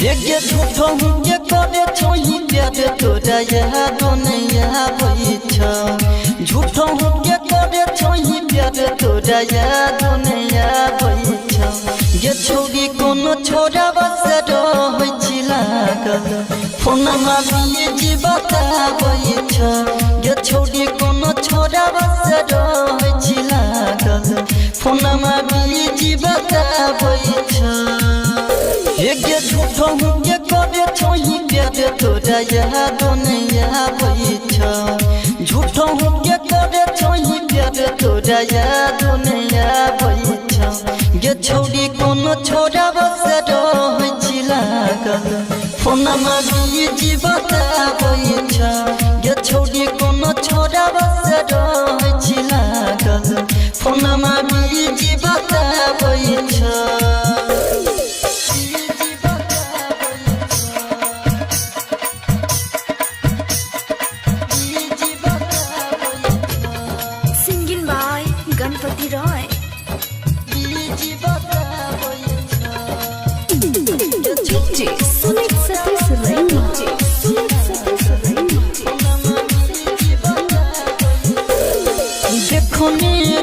ये झूठो ये करे छोई प्यार तोरा याद नहीं आवे छ झूठो ये करे छोई प्यार तोरा याद नहीं आवे छ ये छोरी कोनो छोरा बस रहै छी लागल फोन मारिए जी बताबै छ ये छोरी कोनो छोरा बस रहै छी लागल फोन मारिए जी बताबै छ ये झूठो ये करे छोई प्यार तोरा याद नहीं आवे छ झूठो ये करे छोई प्यार तोरा याद नहीं आवे छ ये छोरी कोनो छोरा बस रहै छी लागल फोन मारिए जी बताबै छ ये छोरी कोनो छोरा बस रहै छी लागल फोन मारिए जी बताबै छ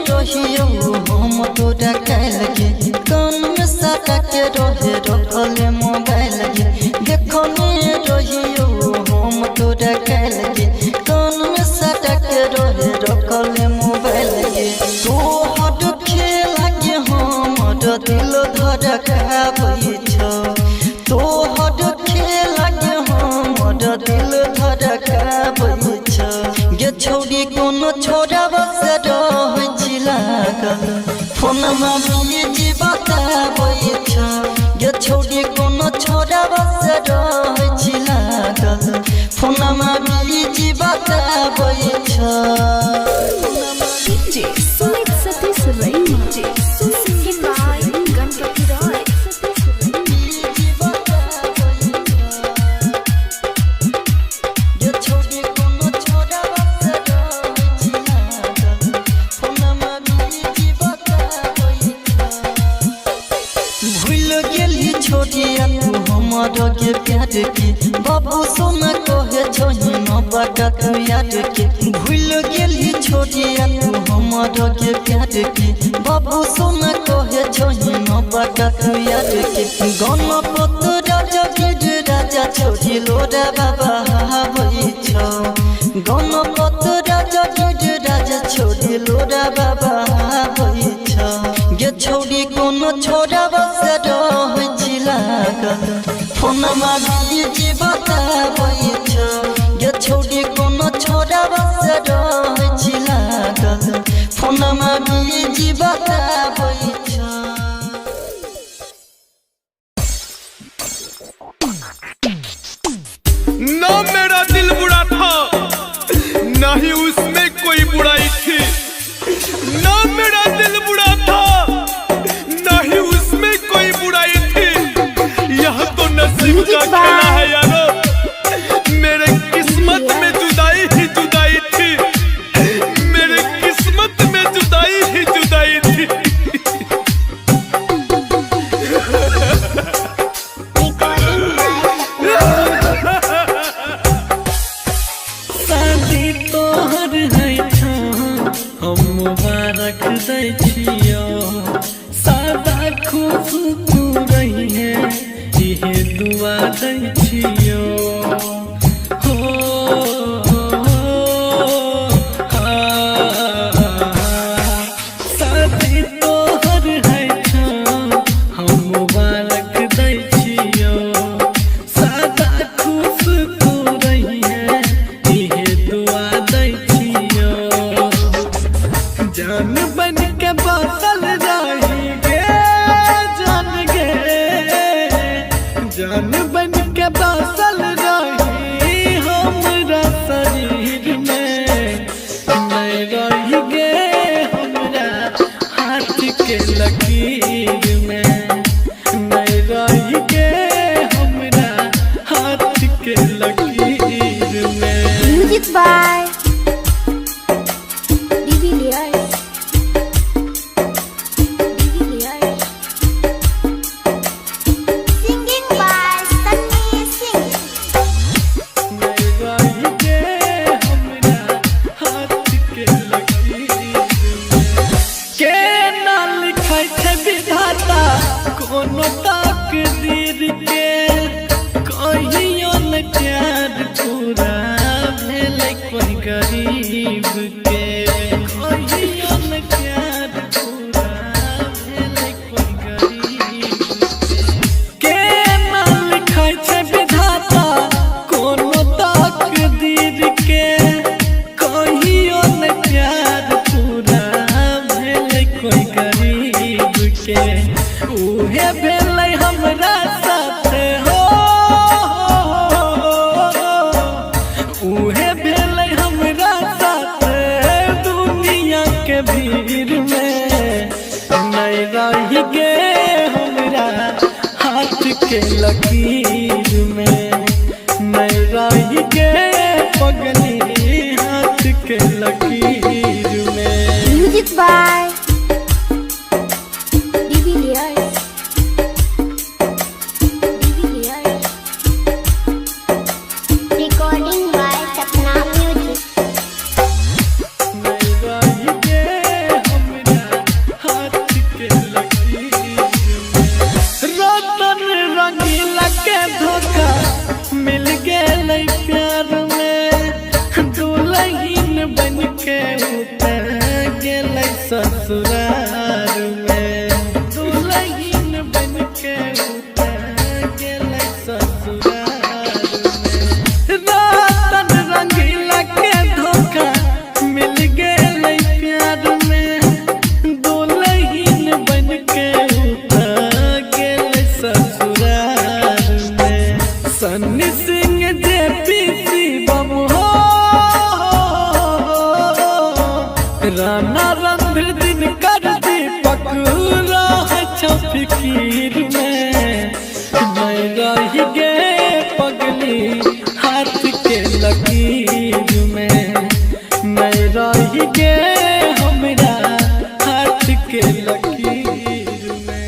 हम तोरा कैल के कान में सटा के रहे रखले मोबाइल के देखो ने रहियो हम तोरा कैल के कान में सटा के रहे रखले मोबाइल के तो हट खेला के हमर दिल धड़काबै छ तो हट खेला के हमर दिल धड़काबै छ ये छोरी कोनो छोरा बस रहै छी लागल फोन मारिए जी बताबै छ ये छोरी कोनो छोरा बस रहै छी लागल फोन मारिए जी बताबै छ के प्यार के बाबू सोना कहे छोई न बटा तू याद के भूल गेली छोटिया तू हमर के प्यार के बाबू सोना कहे छोई न बटा तू याद के गणपत राजा गिर राजा छोड़ी लोरा बाबा हाबै छ गणपत राजा गिर राजा छोड़ी लोरा बाबा हाबै छ ये छोरी कोनो छोरा बस रहै छी लागल फोन मारिए जी बताबै छ ये छोरी कोनो छोरा बस रहै छी लागल फोन मारिए जी बताबै छ ना मेरा दिल बुरा था ना ही उसमें कोई बुराई थी ना मेरा दिल बुरा था ना ही उसमें कोई बुराई थी यह तो नसीब का खेला है यारो मेरे किस्मत में जुदाई ही जुदाई थी मेरे किस्मत में जुदाई ही जुदाई थी शादी तोहर है हम मुबारक दै छियो सादा खुश तू रही है इहे दुआ दै छियो हो शादी तोहर है हम मुबारक दै छियो सादा खुश तू रही है इहे दुआ दै छियो जान बन के बसल रही गे जान बन के बसल रही हमरा शरीर में नहीं रही गे हमरा हाथ के लकीर में नहीं रही गे हमरा हाथ के लकीर में म्यूजिक बाय singing by हाथ के लकीर में, नहीं रही गे पगली हाथ के लकीर में। Music by Devilliers, recording by Sapna music. नहीं रही गे हमरा हाथ के लकीर में। रतन रंगीला के धोखा मिल गेलै प्यार में, दुल्हन बन के उतर गेलै ससुराल में, दुल्हन बन के उतर गेलै ससुराल में। रतन रंगीला के धोखा मिल गेलै प्यार में, दुल्हन बन के उतर गेलै ससुराल में। सन्नी सिंह जेपी शिवम हो, राणा रणधीर दिन कर दीपक राह छौ फिकीर में, नहीं रही गे पगली हाथ के लकीर में, नहीं रही गे हमरा हाथ के लकीर में।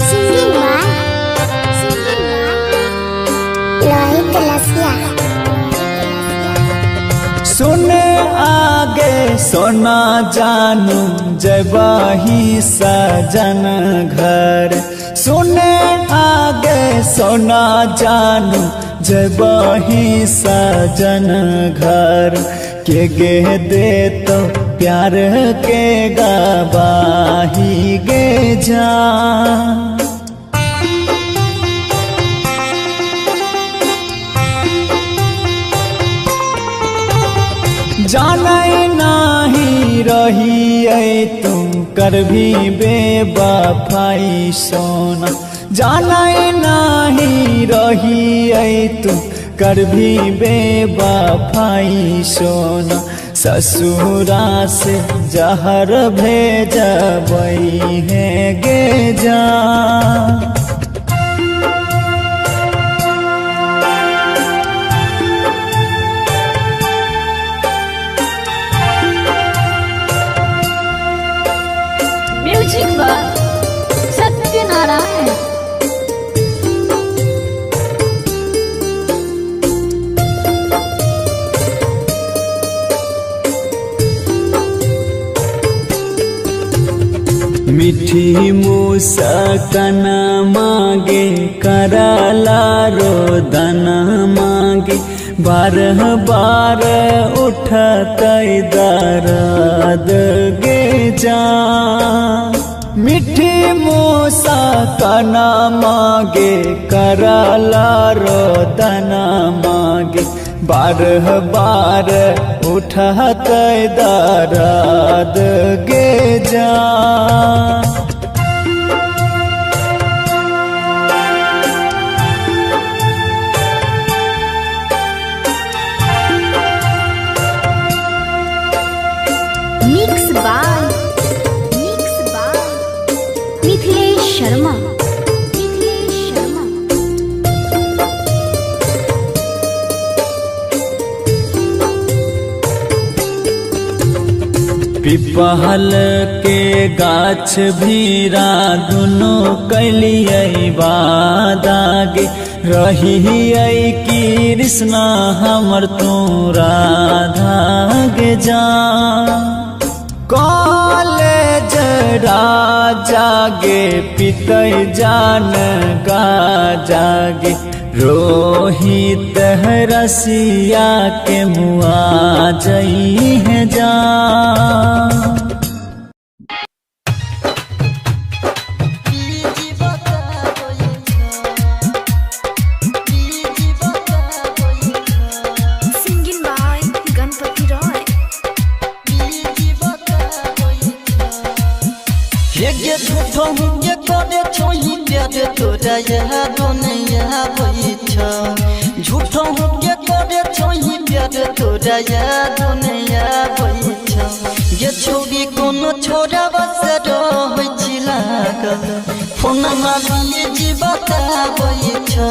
सिंगिंग बाय लोहित लसिया। सुने आगे सोना जानू जबाही सजन घर, सुने आगे सोना जानू जबाही सजन घर, के गे दे तो प्यार के गवाही गे जा। जानै नाही रही तुम कर भी बेवफाई सोना, जानै नाही रही तुम कर भी बेवफाई सोना, ससुरा से जहर भेजबई है गे जा। Music by Satyanarayan. मीठी मुस्कान मांगे कराला रोदन मांगे, बारह बार उठत दर्द गे जा। मीठी मुस्कान मांगे कराला रोदन मांगे, बारह बार उठत दर्द गे जा। Mix by Mithilesh Sharma. पिपहल के गाछ भीरा दुनो कैलियै वादागे, रही कृष्णा हमर तू राधा गे जा। कॉलेज राजा गे पितै जान गा जागे, रोहित रसिया के मुआ जई है जा। Singing by Ganpati Roy. ये झूठो ये करे छोई प्यार तोरा याद नहीं आबै छ झूठो ये करे छोई प्यार तोरा याद नहीं आबै छ ये छोरी कोनो छोरा बस रहै छी लागल फोन मारिए जी बताबै छ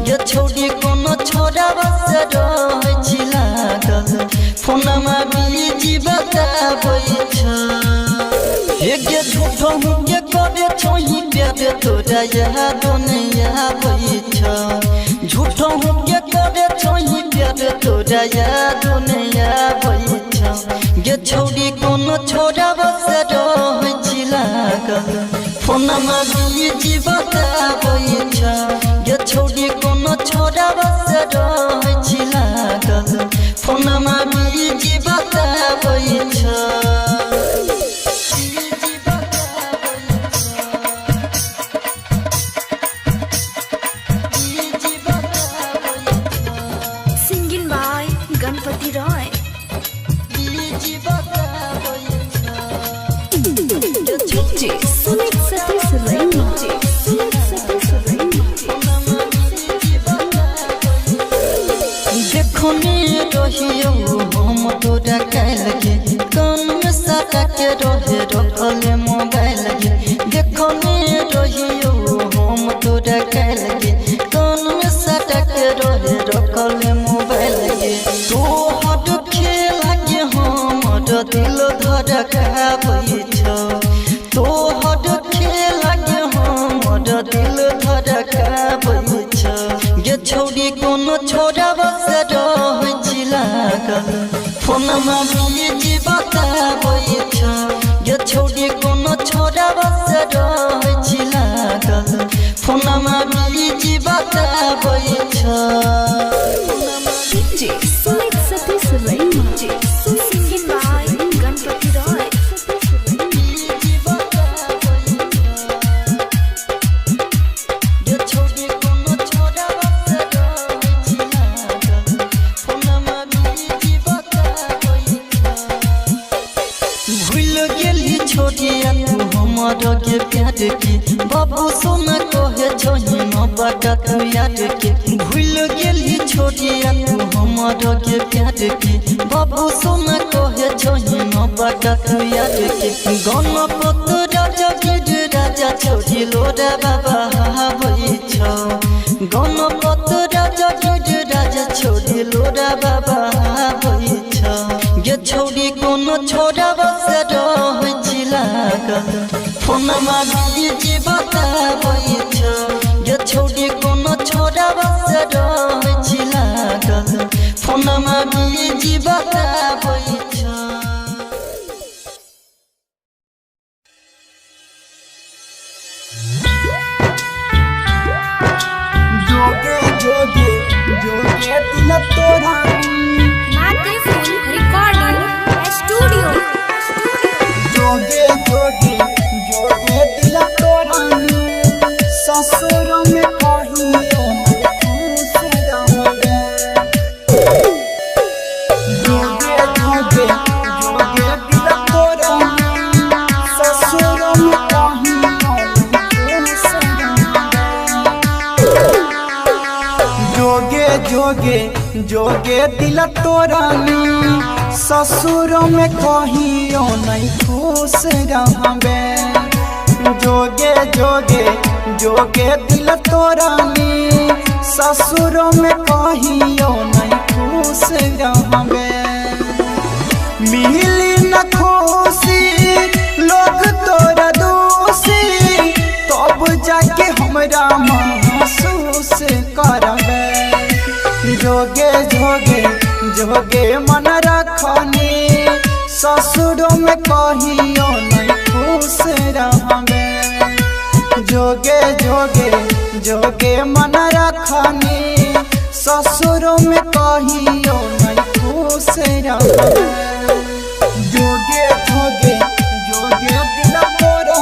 ये छोरी कोनो छोरा बस रहै छी लागल फोन मारिए जी बताबै छ ये झूठो ये करे छोई प्यार तोरा याद नहीं आबै छ झूठो ये करे छोई प्यार तोरा याद नहीं आबै छ ये छोरी कोनो छोरा बस रहै छी लागल फोन मारिए जी बताबै छ ये छोरी कोनो छोरा बस रहै छी लागल फोन मारिए जी बताबै छ गणपति रॉय सुमित सतीश रैना देखो ने रहियो हम तोरा काल के कान में सटा के रहे रखले मोबाइल के देखो ने रहियो हम तोरा काल के कान में सटा के रहे रखले मोबाइल के तो हट खेला के हमर दिल धड़काबै छ तो हट खेला के हमर दिल धड़काबै छ ये छोरी कोनो छोरा बस रहै छी लागल फोन मारिए जी बताबै छ ये छोरी कोनो छोरा बस रहै छी लागल फोन मारिए जी बताबै छ सुमित सतीश रैना सिंगिंग बाय गणपति रॉय ये छोरी कोनो छोरा बस रहै छी लागल फोन मारिए जी बताबै छ भूल गेली छोटिया तू हमर के प्यार के बाबू सोना कहे छोही न बटा तू याद के भूल गेली छोटिया तू हमर के प्यार के बाबू सोना कहे छोही न बटा तू याद के गणपत राजा गिर राजा छोरी लोरा बाबा हाबै छ गणपत राजा गिर राजा छोरी लोरा बाबा हाबै छ ये छोरी कोनो छोरा बस रहै छी लागल फोन मारिए जी बताबै छ ये छोरी कोनो छोरा बस रहै छी लागल फोन मारिए जी बताबै छ जोगे जोगे जोगे दिल तोरा माते फुल रिकॉर्डिंग स्टूडियो जोगे जोगे जोगे दिल तोरा ससुर में कहियो खुश रहबे जोगे जोगे जोगे दिल तोरा ससुर में कहियो खुश रहबे जोगे जोगे जोगे दिल तोरा ससुर में कहियो नहीं खुश रहबे जोगे जोगे जोगे दिल तोरा ससुर में कहियो नहीं खुश रहबे मिली न खुशी लोग तोरा दोषी तब जाके हमरा महसूस करबे जोगे जोगे जोगे मन रखनी ससुर में कहियो नहीं खुश रहबे जोगे जोगे जोगे मन रखनी ससुर में कहियो नहीं खुश रहबे जोगे जोगे जोगे दिल तोरा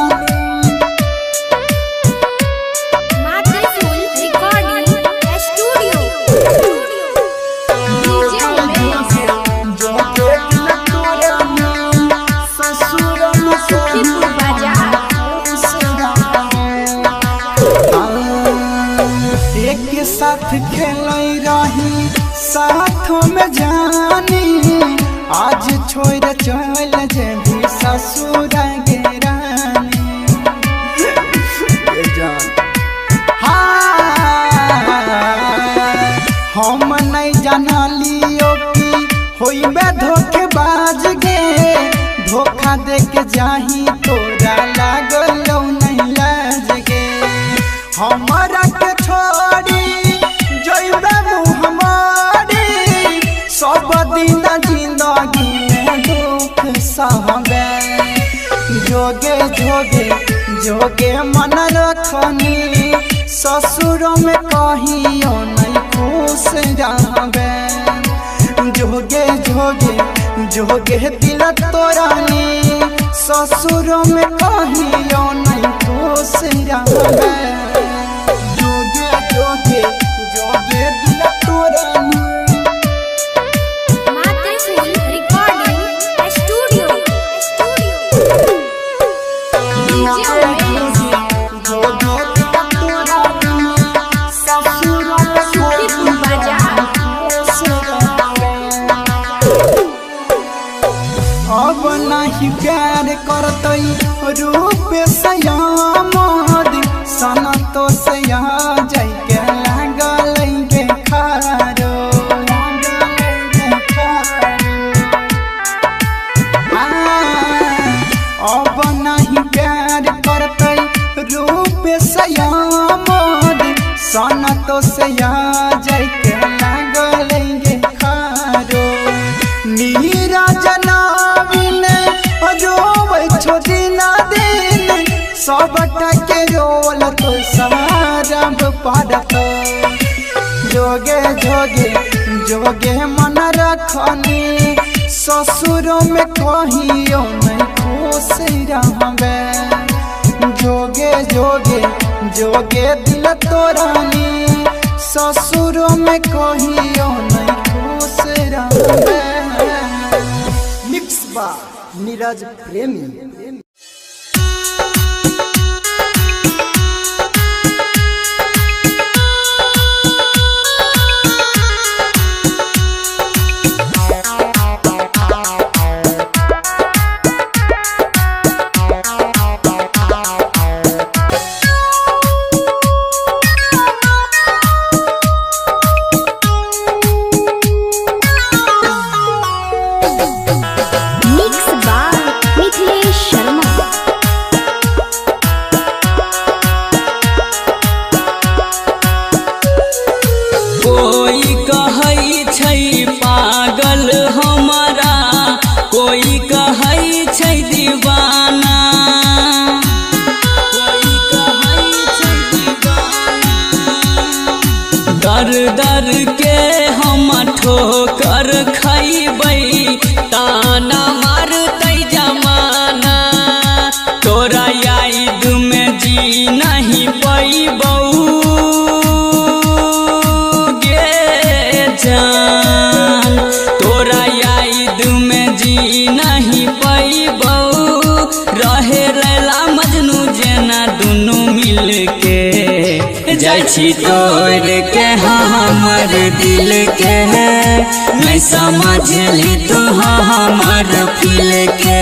माते फुल रिकॉर्डिंग स्टूडियो जोगे दिल तोरा ससुर में सुखीपुर बाजार साथ खेल रही साथ में जानी आज छोड़ चल जेबी ससुर गे रानी हम नहीं जानलियो कि होइबे धोखेबाज गे धोखा दे के जाही तोरा लागलो नहीं लाज गे हमरा के छोड़ी जइबे हमारी सब दिन जिंदगी में दुख सहबे जोगे जोगे जोगे मन रखनी ससुर में कहियो नहीं खुश रहबे जोगे जोगे जोगे दिल तोरानी ससुर में कहियो नहीं खुश रहबे जोगे जोगे जोगे दिल तोरानी मातृफूल रिकॉर्डिंग स्टूडियो अब नहीं प्यार करतई रूप सयामद सना तो सया जाय के लागल के खारो अब नहीं प्यार करतई रूप सयामद सना तो सया जाय के लागल के खारो नीरज सबटा के रोल तो सारब पड़त जोगे जोगे जोगे मन रखनी ससुर में कहियो नहीं खुश रहबे जोगे जोगे जोगे दिल तोरानी ससुर में कहियो नहीं खुश रहबे मिक्स बा नीरज प्रेमी दर के हम ठोकर खैबै ताना मारतै जमाना तोरा याद में जी नहीं पैबौ गे जान तोरा याद में जी नहीं पैबौ रहे रैला मजनू जेना दुनू मिल के जाइ छी तोड़ के हमर दिल के नहीं समझली तू हमर फील के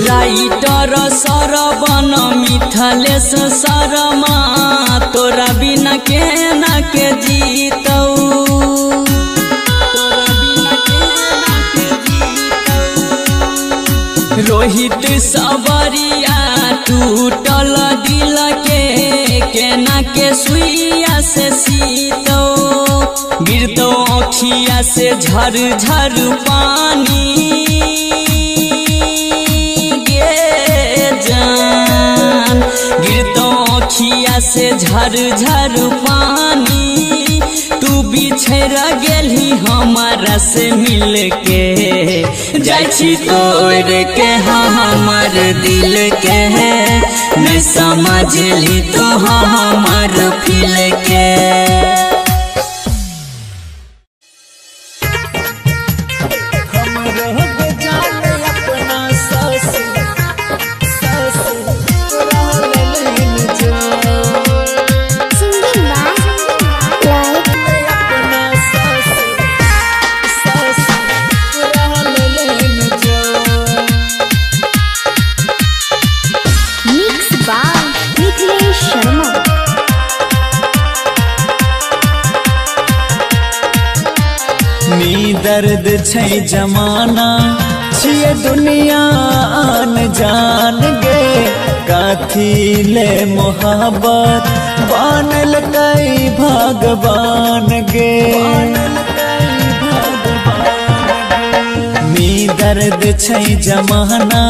राइटर सरवन मिथलेश शर्मा तोरा बिना केना के जीतौ तोरा बिना केना के जीतौ रोहित सबरिया टूटल दिल के केना के सुइया से सीतौ गिरतौ अखिया से झर झर पानी गिरतो अखिया से झर झर पानी तू भी बिछड़ गेली हमारा से मिल के जाइ छी तोड़ के हमर दिल के नहीं समझली तो हमर फील के दर्द छै जमाना छिए दुनिया आन जान गे काथी ले मोहब्बत बनल कई भगवान गे मी दर्द छै जमाना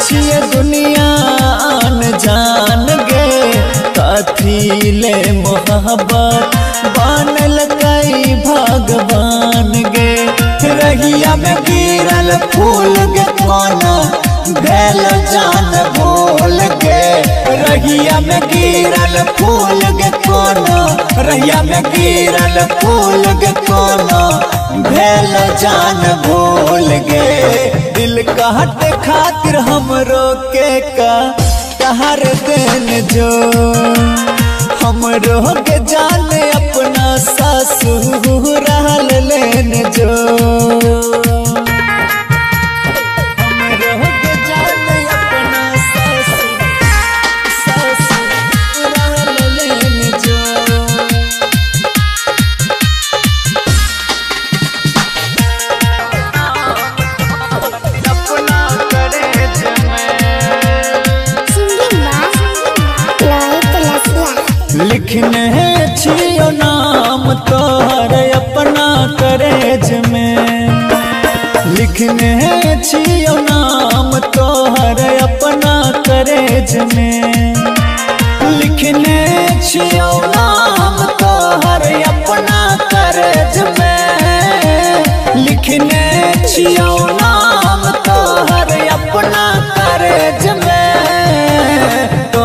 छिए दुनिया आन जान गे काथी ले मोहब्बत बनल कई भगवान गे रहिया में गिरल फूल गे कोना भेल जान भूल गे रहिया में गिरल फूल गे कोना रहिया में गिरल फूल गे कोना भेल जान भूल गे दिल काट खातिर हमरो के का कहर देन जो हमरो के जान अपना ससुराल लेन जो हमरो के जान अपना ससुराल लेन जो अपना करे लिखने छियो नाम तोहर अपना करेज में लिखने छियो नाम तोहर अपना करेज में लिखने छियो नाम तोहर अपना करेज में लिखने छियो नाम तोहर अपना करेज में तो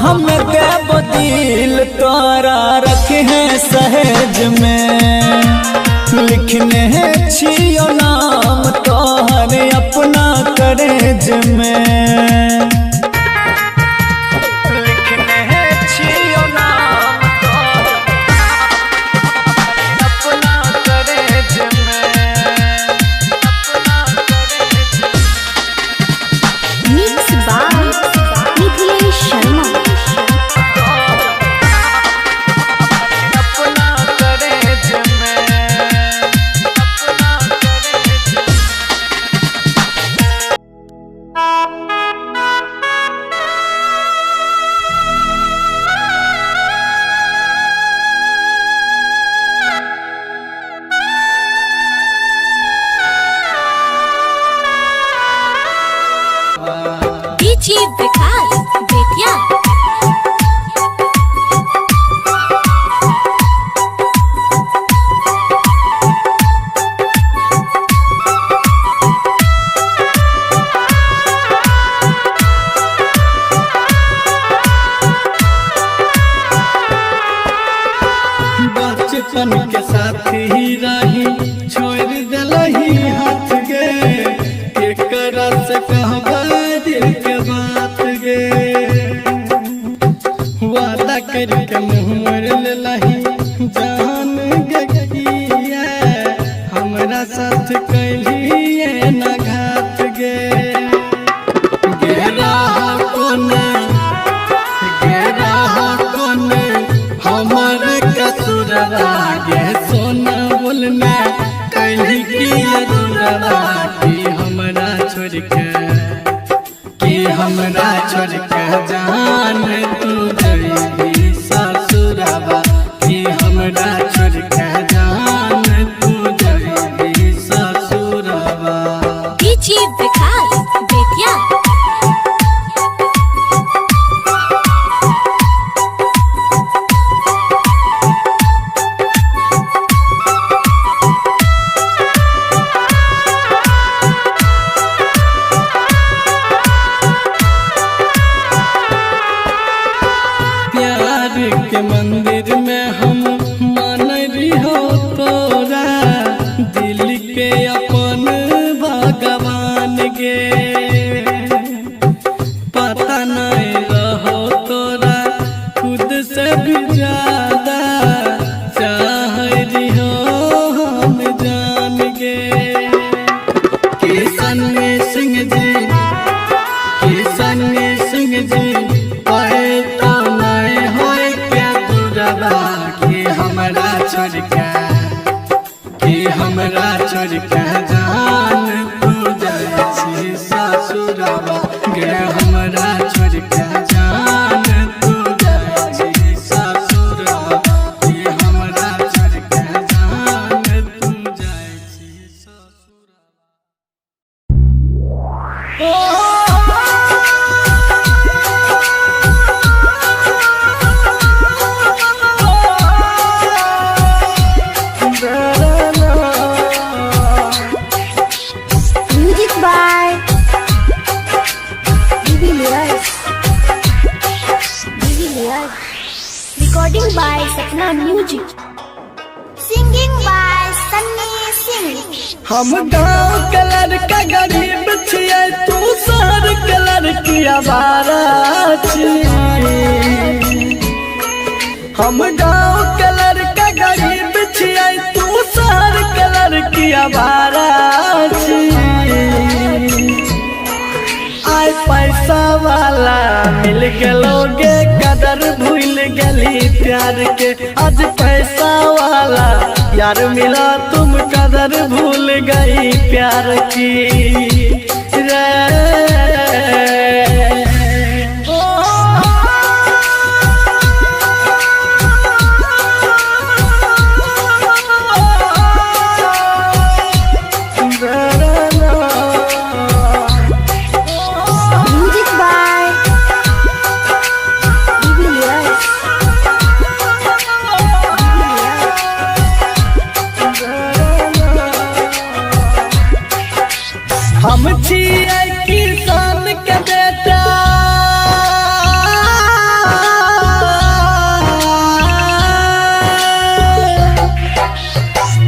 हम देव दिल तोरा रखे हैं सहेज में लिखने छियो नाम तोहर अपना करेज में लिखने छियो नाम तोहर अपना करेज में अपना करेज mix by Mithilesh Sharma DJ Vikas Bettiah बचपन के साथी रही छोड़ दिलही हाथ गे एकरा से कहबा दिल के बात गे वादा करके मुँह मोड़ लेलही जान गगिया हमरा साथ कैलिए न घात गे गेरा कोने हमर कसुरवा गे सोना बोलना कहीं की अधूरवा कि हमरा छोड़ के जान तू गई ससुरवा कि हमरा छोड़ के जान तू गई ससुरवा डीजे विकास बेतिया गे पता नहीं रहो तोरा खुद से भी ज्यादा चाह रही हो हम जान गे किशन सिंह जी पाए तो नहीं हो क्या दूरबा कि हमरा छोड़ के जान तू जाए छी ससुरबा गे हमरा छोड़ के जान तू जाए छी ससुरबा कि हमरा छोड़ के जान तू जाए छी ससुरबा। Music by Bibi Lias. Recording by Sapna Music. Singing by Sunny Singh. हम गाँव के लड़का गरीब छियै तू शहर के लड़की आवारा छियै हम गाँव के लड़का गरीब छियै तू शहर के लड़की आवारा छियै आय पैसा वाला मिल गेलोगे कदर भूल गली प्यार के आज पैसा वाला यार मिला तुम कदर भूल गई प्यार की रे Music by Bibi Lias. हम छियै किसान के बेटा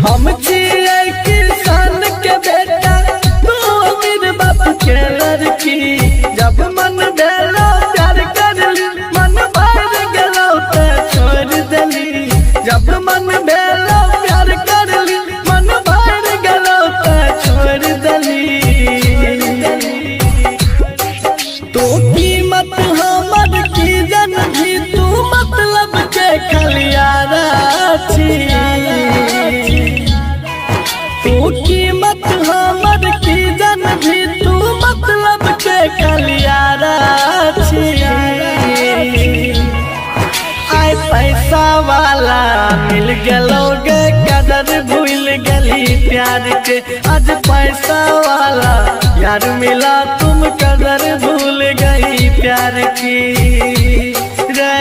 हम छियै किसान के बेटा तू अमीर बाप के लड़की जब मन भेलो प्यार करली मन भर गेलो तो छोड़ देली जब मन भेलो प्यार करली मन भर गेलो तो छोड़ देली तो कीमत हमर की जन भी तू मतलब के खलियारा छी तू कीमत हमर की जन भी तू मतलब के खलियारा छी आय पैसा वाला मिल गेलोगे कदर भूल गली प्यार के आज पैसा वाला यार मिला तुम कदर भूल गई प्यार की रे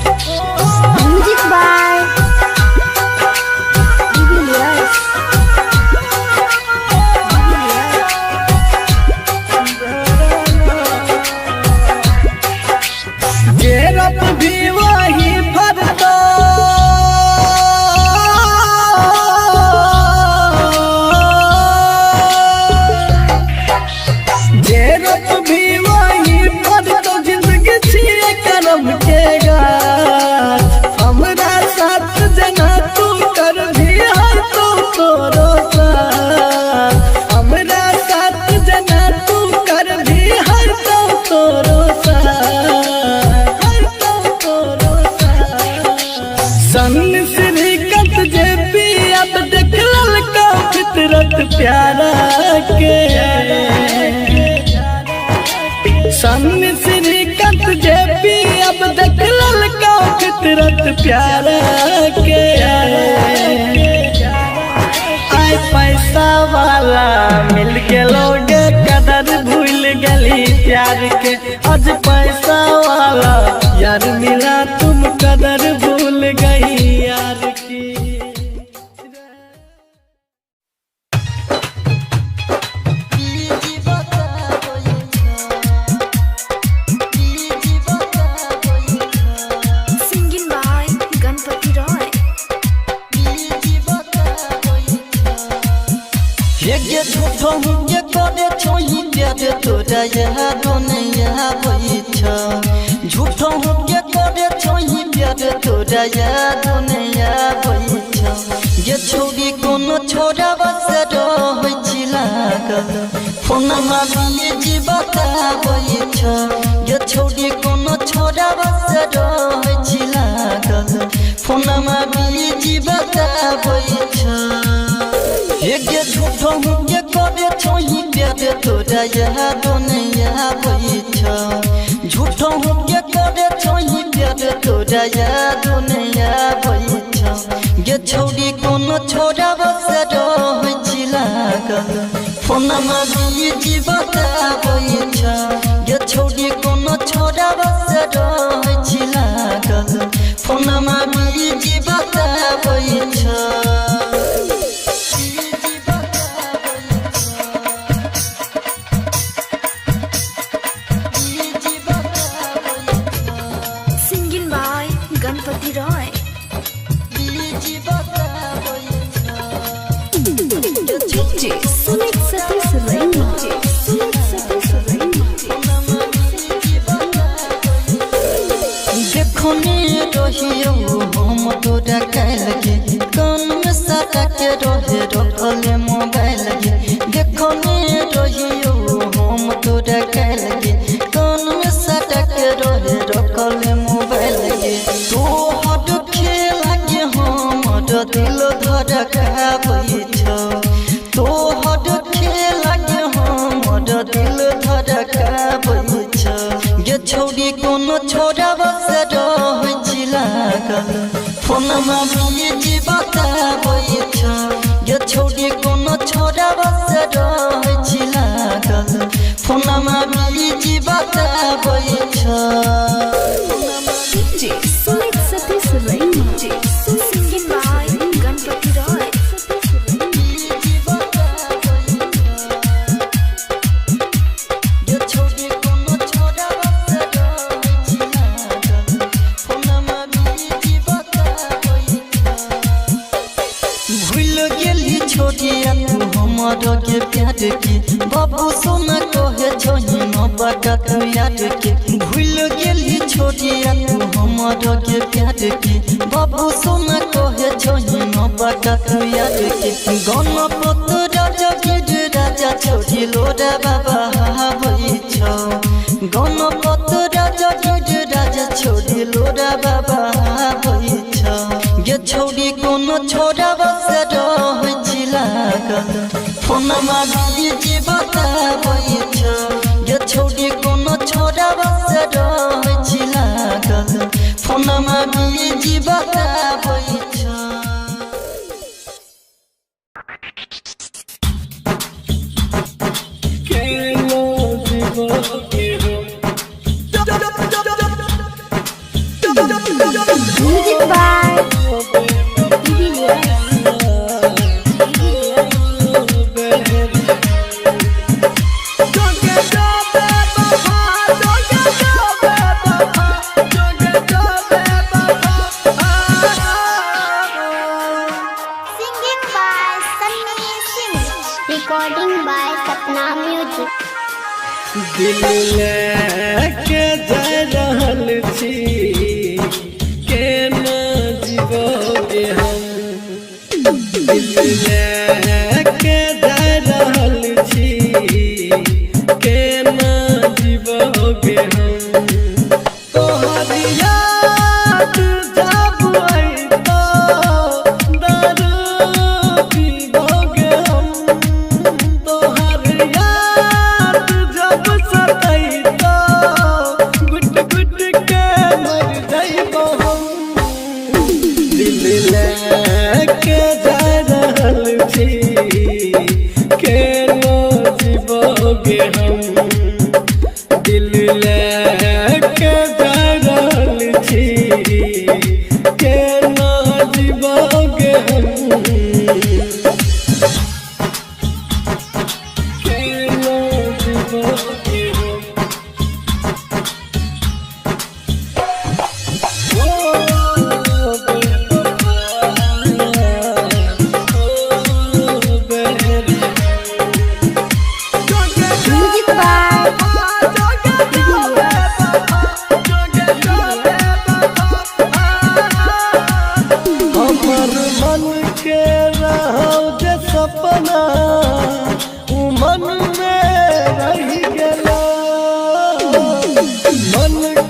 Music by Bibi Lias. जेरप भी वही फरतो जेरप भी वही फरतो जिंदगी छिए करम के गाछ हमरा साथ जना तू कर भी हर तो तोरो साथ हमरा साथ जना तू कर भी हर तो तोरो सन श्रीकंठ जे पी अब देख ललका फितरत प्यारा के सन श्रीकंठ जे पी अब देख ललका फितरत प्यारा के आय पैसा वाला मिल गेलोगे कदर भूल गली प्यार के आज पैसा वाला यार मिला तुम कदर भूल गई यार की बीजी बता तोरा यादो नहीं आबै छ झूठो के करे छोही प्यार तोरा यादो नहीं आबै छ ये छोड़ी कोनो छोरा बस रहै छी लागल फोनमा बिजी बताबै छ ये छोड़ी कोनो छोरा बस रहै छी लागल फोनमा बिजी बताबै छ एक झूठो के करे छोही प्यार तोरा यादो नहीं आबै छ झूठो के करे छोही प्यार तोरा यादो नहीं आबै छ ये छोड़ी कोनो छोरा बस रहै छी लागल फोनमा बिजी बताबै छ ये छोड़ी कोनो छोरा बस रहै छी लागल फोनमा बिजी बताबै छ हम तोरा कैल गे कान में सटा के रहे रखले मोबाइल गे देखो ने रहियो हम तोरा कैल गे कान में सटा के रहे रखले मोबाइल गे तो हट खेला के हमर दिल धड़काबै छ तो हट खेला के हमर दिल धड़काबै छ गे छोड़ी कोनो छोरा बस रहै छी लागल फोनमा बिजी बताबै छ ये छोड़ी कोनो छोरा बस रहै छी लागल फोनमा बिजी बताबै छ के प्यार के बाबू सोना कहे छोही न बटा तू याद के भूल गेली छोड़िया तू हमर के प्यार के बाबू सोना कहे छोही न बटा तू याद के गणपत राजा गिर राजा छोड़ी लोरा बाबा हाबै छ गणपत राजा गिर राजा छोड़ी लोरा बाबा हाबै छ गे छोड़ी कोनो छोरा बस रहै छी लागल फोनमा बिजी बताबै छ गे छोड़ी कोनो छोरा बस रहै छी लागल फोनमा बिजी बताबै छ Music by दिल लेके जा रहल छी केना जीवोगे हम दिल लेके जा रहल छी केना जीवोगे हम तोहर याद जब अइतो दारू पीबोगे हम तोहर याद जब सतैतो गुट गुट के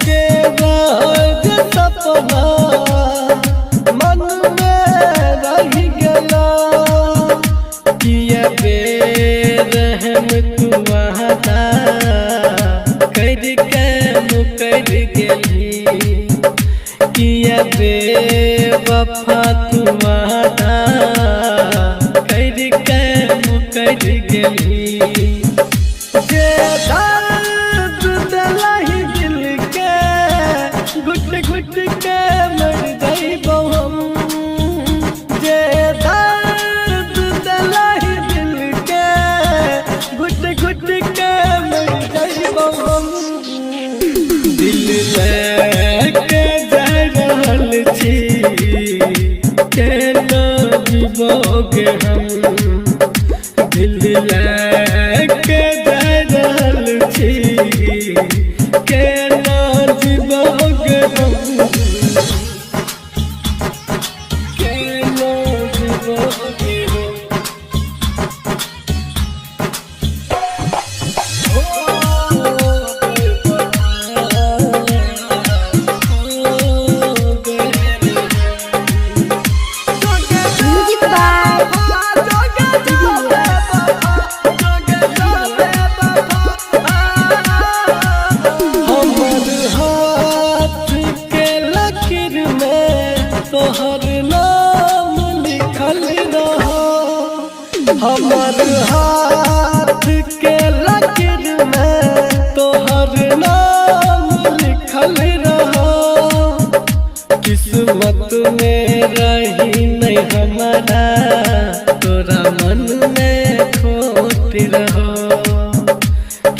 के राज सपना मन में रह गया किया बेरहम तू वादा कर के मुकर गेली किया बेवफा तू वादा कर के मुकर गेली जे दर्द दिलाई दिल के घुट घुट के मर जाइबो हम जे दर्द दिलाई दिल के घुट घुट के मर जाइबो हम दिल लेके जा रहल छी केना जीबोगे हम दिल लेके जा रहल छी केना जीबोगे हम केना जीबोगे म्यूजिक बाय हमर हाथ के लकीर में तोहर नाम लिखल रहो हमर हाथ के लकीर में तोहर नाम लिखल रहो किस्मत में रही नहीं हमारा तोरा मन में खोट रहो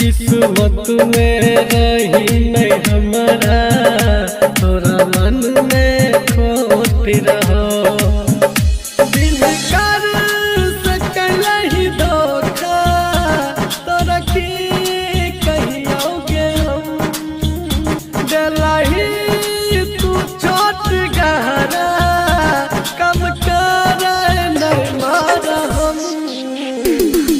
किस्मत में रही नहीं हमारा तोरा मन में खोट रहो दिल कर सकलही धोखा तोरा की कहियोगे हम दिलही तू चोट गहरा कम कर नहीं मारा हम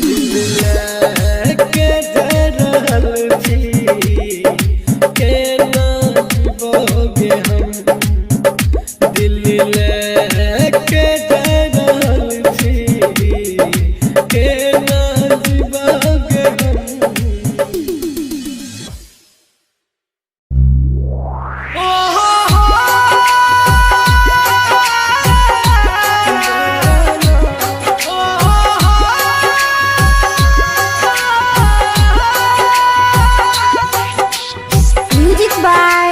दिल लेके जा रहल छी केना जीबोगे हम दिल लेके जा रहल छी केना जीबोगे music by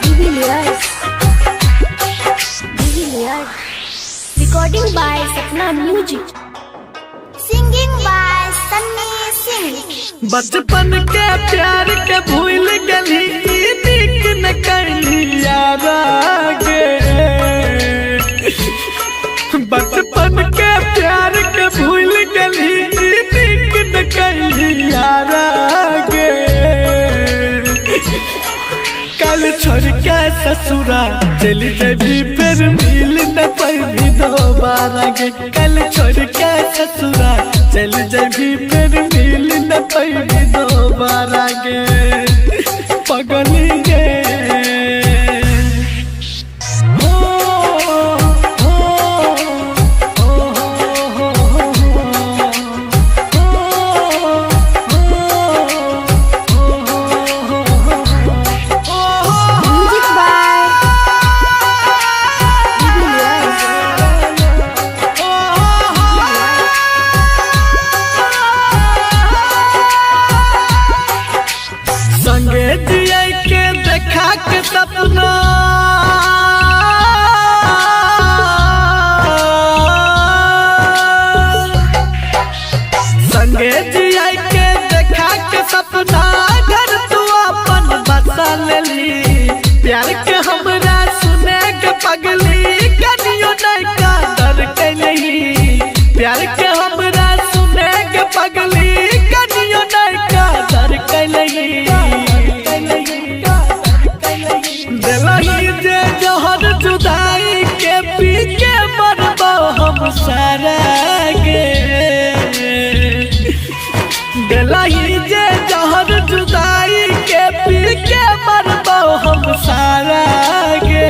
Devilliers recording by Sapna music singing by Sunny Singh बचपन के प्यार के भूल गली नीक न कैली यारा गे बचपन के प्यार के भूल गली नीक न कैली यारा गे कल छोड़ के ससुरा चली जबी फिर मिल न पाई दोबारा गे कल छोड़ के ससुरा चल जबी फिर मिल न पाई दोबारा गे पगली गे म्यूजिक बाय डिविलियर्स जे जहर जुदाई के पी के मरबो हम सारा गे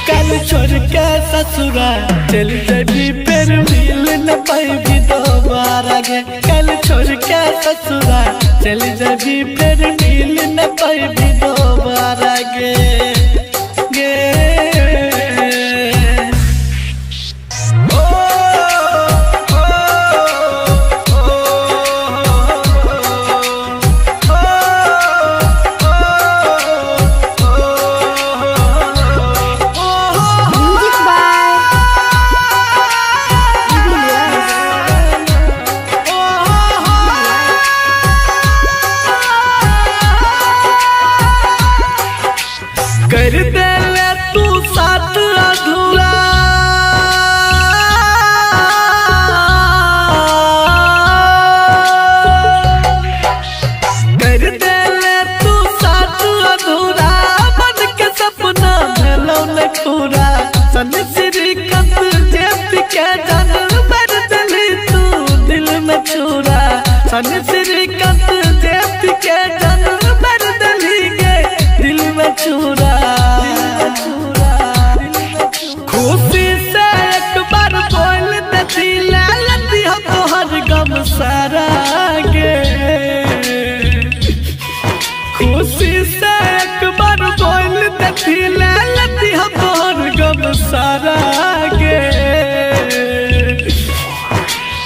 कल छोड़ के ससुरा चल जबी फिर मिल न पाएगी दोबारा गे कल छोड़ के ससुरा चल जबी फिर मिल न पाएगी दोबारा गे गे Music by कर दे ले तू साथ अधूरा कर दे ले तू साथ अधूरा बन के सपना भेलो न पूरा सन श्री कंत जेप के जान मर दिली तू दिल में छुरा सन श्री कंत जेप के जान मर दिली गे दिल में छुरा खुशी से एक बार बोल देती लालती हो तोहर गम सारा गे खुशी से एक बार बोल देती लालती हो तोहर गम सारा गे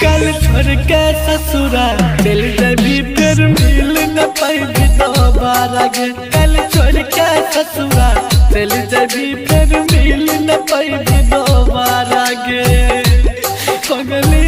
कल छोड़ के ससुरा चल जबी फिर मिल न पाएगी दोबारा गे कल छोड़ के ससुरा चल जबी फिर मिल न पाएगी दोबारा गे पगली